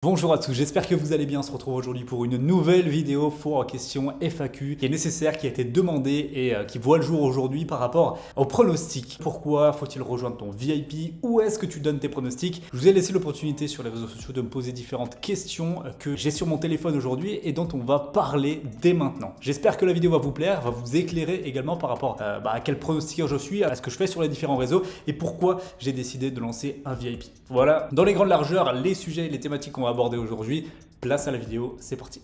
Bonjour à tous, j'espère que vous allez bien. On se retrouve aujourd'hui pour une nouvelle vidéo foire aux questions FAQ qui est nécessaire, qui a été demandée et qui voit le jour aujourd'hui par rapport au pronostic. Pourquoi faut-il rejoindre ton VIP? Où est-ce que tu donnes tes pronostics? Je vous ai laissé l'opportunité sur les réseaux sociaux de me poser différentes questions que j'ai sur mon téléphone aujourd'hui et dont on va parler dès maintenant. J'espère que la vidéo va vous plaire, va vous éclairer également par rapport à quel pronostiqueur je suis, à ce que je fais sur les différents réseaux et pourquoi j'ai décidé de lancer un VIP. Voilà, dans les grandes largeurs, les sujets, les thématiques qu'on va aborder aujourd'hui. Place à la vidéo, c'est parti.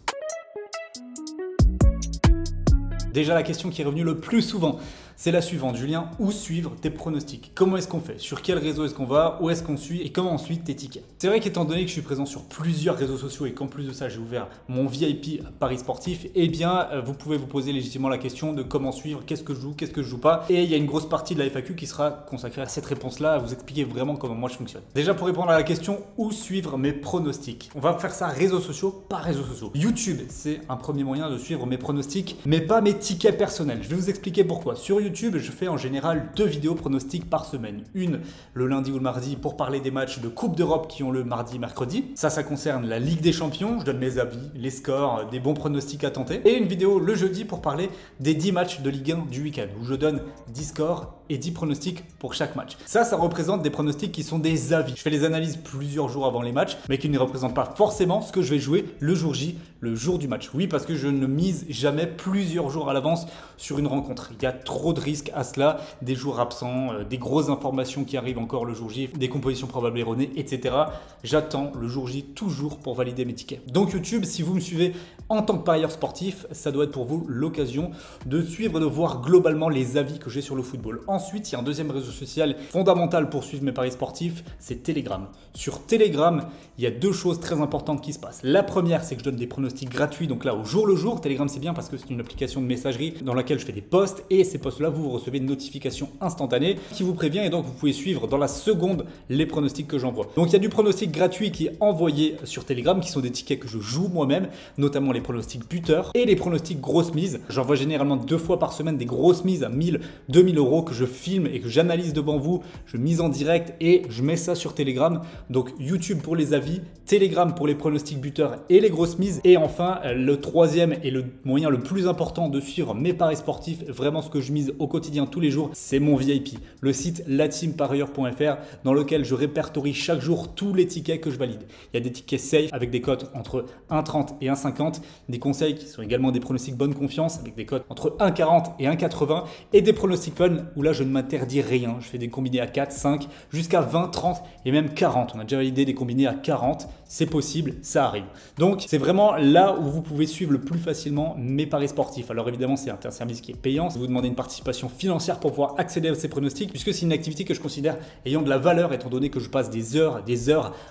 Déjà la question qui est revenue le plus souvent, c'est la suivante, Julien, où suivre tes pronostics? Comment est-ce qu'on fait? Sur quel réseau est-ce qu'on va? Où est-ce qu'on suit? Et comment ensuite tes tickets? C'est vrai qu'étant donné que je suis présent sur plusieurs réseaux sociaux et qu'en plus de ça j'ai ouvert mon VIP Paris Sportif, eh bien vous pouvez vous poser légitimement la question de comment suivre, qu'est-ce que je joue, qu'est-ce que je joue pas. Et il y a une grosse partie de la FAQ qui sera consacrée à cette réponse-là, à vous expliquer vraiment comment moi je fonctionne. Déjà pour répondre à la question, où suivre mes pronostics? On va faire ça réseaux sociaux par réseaux sociaux. YouTube, c'est un premier moyen de suivre mes pronostics, mais pas mes tickets personnels. Je vais vous expliquer pourquoi. Sur YouTube, je fais en général 2 vidéos pronostics par semaine. Une le lundi ou le mardi pour parler des matchs de Coupe d'Europe qui ont le mardi, mercredi. Ça concerne la Ligue des Champions. Je donne mes avis, les scores, des bons pronostics à tenter. Et une vidéo le jeudi pour parler des 10 matchs de Ligue 1 du week-end où je donne 10 scores et 10 pronostics pour chaque match. Ça représente des pronostics qui sont des avis. Je fais les analyses plusieurs jours avant les matchs, mais qui ne représentent pas forcément ce que je vais jouer le jour J, le jour du match. Oui, parce que je ne mise jamais plusieurs jours à l'avance sur une rencontre. Il y a trop de risques à cela, des jours absents, des grosses informations qui arrivent encore le jour J, des compositions probables erronées, etc. J'attends le jour J toujours pour valider mes tickets. Donc YouTube, si vous me suivez en tant que parieur sportif, ça doit être pour vous l'occasion de suivre, de voir globalement les avis que j'ai sur le football. Ensuite, il y a un deuxième réseau social fondamental pour suivre mes paris sportifs, c'est Telegram. Sur Telegram, il y a 2 choses très importantes qui se passent. La première, c'est que je donne des pronostics gratuits, donc là au jour le jour. Telegram, c'est bien parce que c'est une application de messagerie dans laquelle je fais des posts et ces posts-là, vous recevez une notification instantanée qui vous prévient et donc vous pouvez suivre dans la seconde les pronostics que j'envoie. Donc il y a du pronostic gratuit qui est envoyé sur Telegram, qui sont des tickets que je joue moi-même, notamment les pronostics buteurs et les pronostics grosses mises. J'envoie généralement 2 fois par semaine des grosses mises à 1000, 2000 euros que je filme et que j'analyse devant vous, je mise en direct et je mets ça sur Telegram. Donc YouTube pour les avis, Telegram pour les pronostics buteurs et les grosses mises. Et enfin, le troisième et le moyen le plus important de suivre mes paris sportifs, vraiment ce que je mise au quotidien tous les jours, c'est mon VIP, le site lateamparieur.fr dans lequel je répertorie chaque jour tous les tickets que je valide. Il y a des tickets safe avec des cotes entre 1,30 et 1,50, des conseils qui sont également des pronostics bonne confiance avec des cotes entre 1,40 et 1,80 et des pronostics fun où là je ne m'interdis rien. Je fais des combinés à 4, 5, jusqu'à 20, 30 et même 40. On a déjà validé des combinés à 40, c'est possible, ça arrive. Donc c'est vraiment là où vous pouvez suivre le plus facilement mes paris sportifs. Alors évidemment c'est un service qui est payant, vous demandez une participation financière pour pouvoir accéder à ces pronostics puisque c'est une activité que je considère ayant de la valeur étant donné que je passe des heures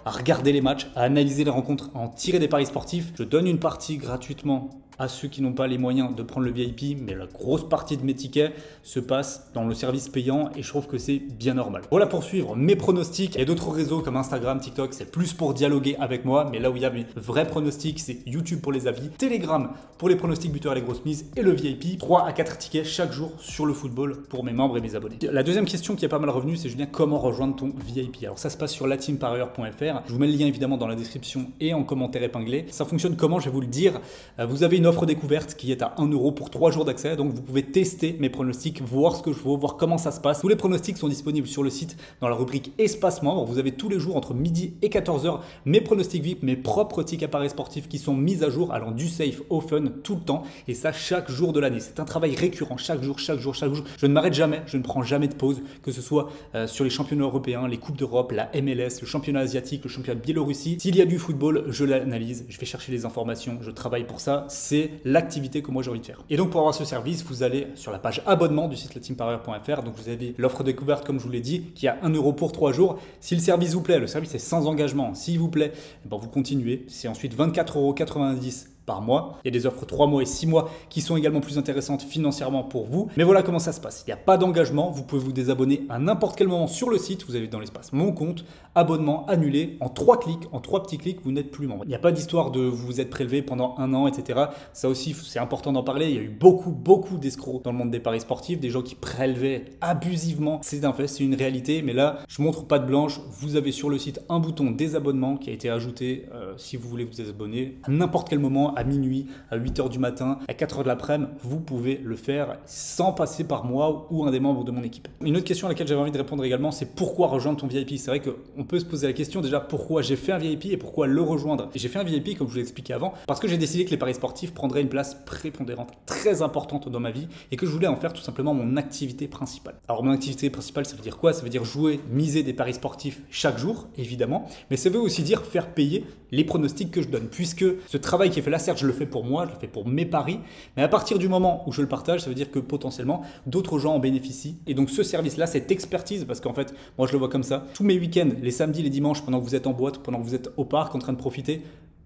à regarder les matchs, à analyser les rencontres, à en tirer des paris sportifs. Je donne une partie gratuitement à ceux qui n'ont pas les moyens de prendre le VIP, mais la grosse partie de mes tickets se passe dans le service payant et je trouve que c'est bien normal. Voilà pour suivre mes pronostics. Il y a d'autres réseaux comme Instagram, TikTok, c'est plus pour dialoguer avec moi, mais là où il y a mes vrais pronostics, c'est YouTube pour les avis, Telegram pour les pronostics buteurs et les grosses mises et le VIP, 3 à 4 tickets chaque jour sur le football pour mes membres et mes abonnés. La deuxième question qui est pas mal revenue, c'est Julien, comment rejoindre ton VIP? Alors ça se passe sur lateamparieur.fr. Je vous mets le lien évidemment dans la description et en commentaire épinglé. Ça fonctionne comment? Je vais vous le dire. Vous avez une offre découverte qui est à 1 € pour 3 jours d'accès. Donc vous pouvez tester mes pronostics, voir ce que je vaux, voir comment ça se passe. Tous les pronostics sont disponibles sur le site dans la rubrique espace membre. Vous avez tous les jours entre midi et 14h mes pronostics VIP, mes propres tickets paris sportifs qui sont mis à jour allant du safe au fun tout le temps et ça chaque jour de l'année. C'est un travail récurrent chaque jour. Je ne m'arrête jamais, je ne prends jamais de pause, que ce soit sur les championnats européens, les coupes d'Europe, la MLS, le championnat asiatique, le championnat de Biélorussie. S'il y a du football, je l'analyse, je vais chercher les informations, je travaille pour ça. C'est l'activité que moi j'ai envie de faire. Et donc pour avoir ce service, vous allez sur la page abonnement du site lateamparieur.fr. Donc vous avez l'offre découverte comme je vous l'ai dit, qui est à 1 € pour 3 jours. Si le service vous plaît, le service est sans engagement. S'il vous plaît, vous continuez. C'est ensuite 24,90 € par mois. Il y a des offres 3 mois et 6 mois qui sont également plus intéressantes financièrement pour vous. Mais voilà comment ça se passe. Il n'y a pas d'engagement. Vous pouvez vous désabonner à n'importe quel moment sur le site. Vous avez dans l'espace mon compte, abonnement, annulé. En 3 clics, en 3 petits clics, vous n'êtes plus membre. Il n'y a pas d'histoire de vous êtes prélevé pendant 1 an, etc. Ça aussi, c'est important d'en parler. Il y a eu beaucoup d'escrocs dans le monde des paris sportifs, des gens qui prélevaient abusivement. C'est un fait, c'est une réalité. Mais là, je montre pas de blanche. Vous avez sur le site un bouton désabonnement qui a été ajouté si vous voulez vous désabonner à n'importe quel moment, à minuit, à 8h du matin, à 4h de l'après-midi, vous pouvez le faire sans passer par moi ou un des membres de mon équipe. Une autre question à laquelle j'avais envie de répondre également, c'est pourquoi rejoindre ton VIP. C'est vrai qu'on peut se poser la question déjà pourquoi j'ai fait un VIP et pourquoi le rejoindre. J'ai fait un VIP comme je vous l'ai expliqué avant parce que j'ai décidé que les paris sportifs prendraient une place prépondérante, très importante dans ma vie et que je voulais en faire tout simplement mon activité principale. Alors mon activité principale, ça veut dire quoi? Ça veut dire jouer, miser des paris sportifs chaque jour, évidemment, mais ça veut aussi dire faire payer les pronostics que je donne, puisque ce travail qui est fait là, certes, je le fais pour moi, je le fais pour mes paris, mais à partir du moment où je le partage, ça veut dire que potentiellement, d'autres gens en bénéficient. Et donc ce service-là, cette expertise, parce qu'en fait, moi je le vois comme ça, tous mes week-ends, les samedis, les dimanches, pendant que vous êtes en boîte, pendant que vous êtes au parc en train de profiter,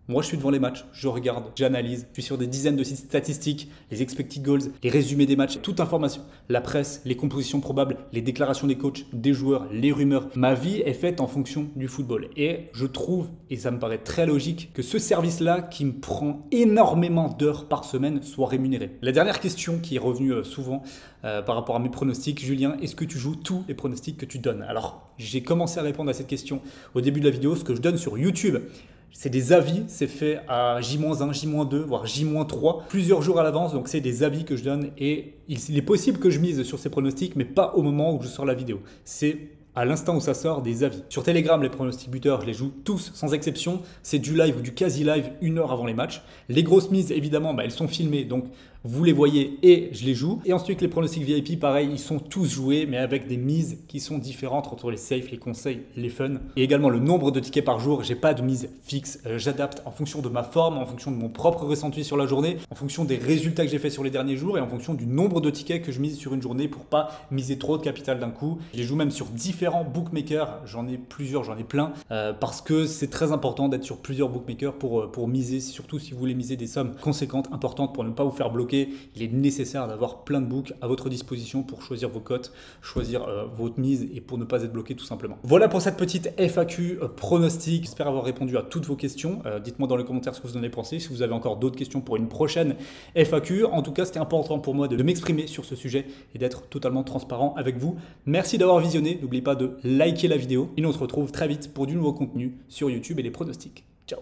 moi, je suis devant les matchs, je regarde, j'analyse, je suis sur des dizaines de sites statistiques, les expected goals, les résumés des matchs, toute information, la presse, les compositions probables, les déclarations des coachs, des joueurs, les rumeurs. Ma vie est faite en fonction du football. Et je trouve, et ça me paraît très logique, que ce service-là, qui me prend énormément d'heures par semaine, soit rémunéré. La dernière question qui est revenue souvent par rapport à mes pronostics, Julien, est-ce que tu joues tous les pronostics que tu donnes? Alors, j'ai commencé à répondre à cette question au début de la vidéo, ce que je donne sur YouTube. C'est des avis, c'est fait à J-1, J-2, voire J-3, plusieurs jours à l'avance. Donc c'est des avis que je donne et il est possible que je mise sur ces pronostics, mais pas au moment où je sors la vidéo. C'est à l'instant où ça sort des avis. Sur Telegram, les pronostics buteurs, je les joue tous sans exception. C'est du live ou du quasi-live 1 heure avant les matchs. Les grosses mises, évidemment, elles sont filmées, donc vous les voyez et je les joue. Et ensuite, les pronostics VIP, pareil, ils sont tous joués, mais avec des mises qui sont différentes entre les safes, les conseils, les fun. Et également le nombre de tickets par jour. J'ai pas de mise fixe. J'adapte en fonction de ma forme, en fonction de mon propre ressenti sur la journée, en fonction des résultats que j'ai fait sur les derniers jours et en fonction du nombre de tickets que je mise sur une journée pour pas miser trop de capital d'un coup. Je les joue même sur différents bookmakers. J'en ai plusieurs, j'en ai plein, parce que c'est très important d'être sur plusieurs bookmakers pour miser, surtout si vous voulez miser des sommes conséquentes, importantes pour ne pas vous faire bloquer. Il est nécessaire d'avoir plein de books à votre disposition pour choisir vos cotes, choisir votre mise et pour ne pas être bloqué tout simplement. Voilà pour cette petite FAQ pronostic. J'espère avoir répondu à toutes vos questions. Dites-moi dans les commentaires ce que vous en avez pensé, si vous avez encore d'autres questions pour une prochaine FAQ. En tout cas, c'était important pour moi de m'exprimer sur ce sujet et d'être totalement transparent avec vous. Merci d'avoir visionné. N'oubliez pas de liker la vidéo et nous on se retrouve très vite pour du nouveau contenu sur YouTube et les pronostics. Ciao!